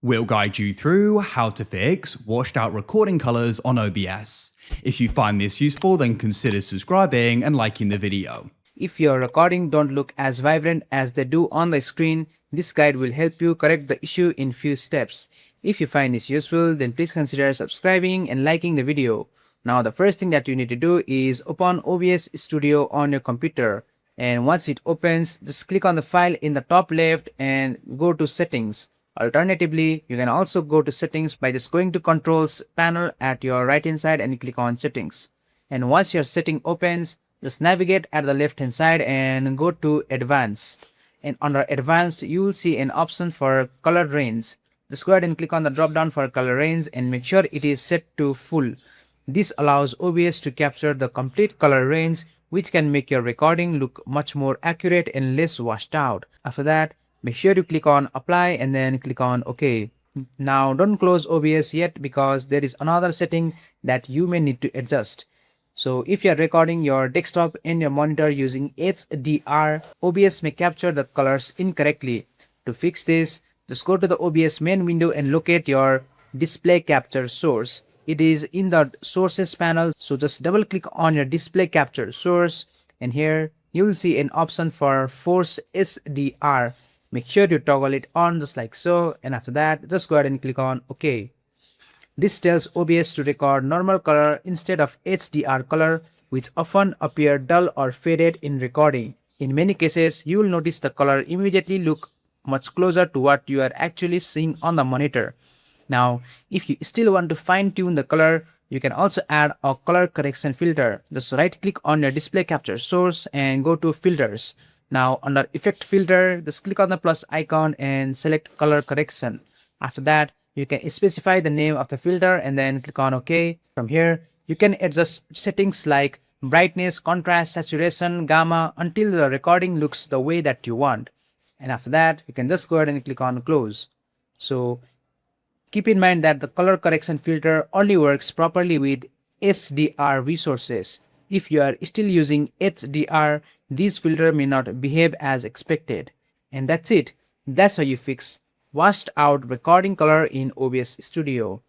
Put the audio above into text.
We'll guide you through how to fix washed out recording colors on OBS. If you find this useful, then consider subscribing and liking the video. If your recording don't look as vibrant as they do on the screen, this guide will help you correct the issue in few steps. If you find this useful, then please consider subscribing and liking the video. Now the first thing that you need to do is open OBS Studio on your computer, and once it opens, just click on the file in the top left and go to settings. Alternatively, you can also go to settings by just going to controls panel at your right hand side and click on settings. And once your setting opens, just navigate at the left hand side and go to advanced. And under advanced, you will see an option for color range. Just go ahead and click on the drop down for color range and make sure it is set to full. This allows OBS to capture the complete color range, which can make your recording look much more accurate and less washed out. After that, make sure you click on apply and then click on OK. Now don't close OBS yet because there is another setting that you may need to adjust. So if you are recording your desktop and your monitor using HDR, OBS may capture the colors incorrectly. To fix this, just go to the OBS main window and locate your display capture source. It is in the sources panel, so just double click on your display capture source, and here you will see an option for force SDR. Make sure you toggle it on just like so, and after that just go ahead and click on OK. This tells OBS to record normal color instead of HDR color, which often appear dull or faded in recording. In many cases, you will notice the color immediately look much closer to what you are actually seeing on the monitor. Now, if you still want to fine-tune the color, you can also add a color correction filter. Just right-click on your display capture source and go to filters. Now, under effect filter, just click on the plus icon and select color correction. After that, you can specify the name of the filter and then click on OK. From here, you can adjust settings like brightness, contrast, saturation, gamma until the recording looks the way that you want. And after that, you can just go ahead and click on close. So keep in mind that the color correction filter only works properly with SDR resources. If you are still using HDR, this filter may not behave as expected. And that's it. That's how you fix washed out recording color in OBS Studio.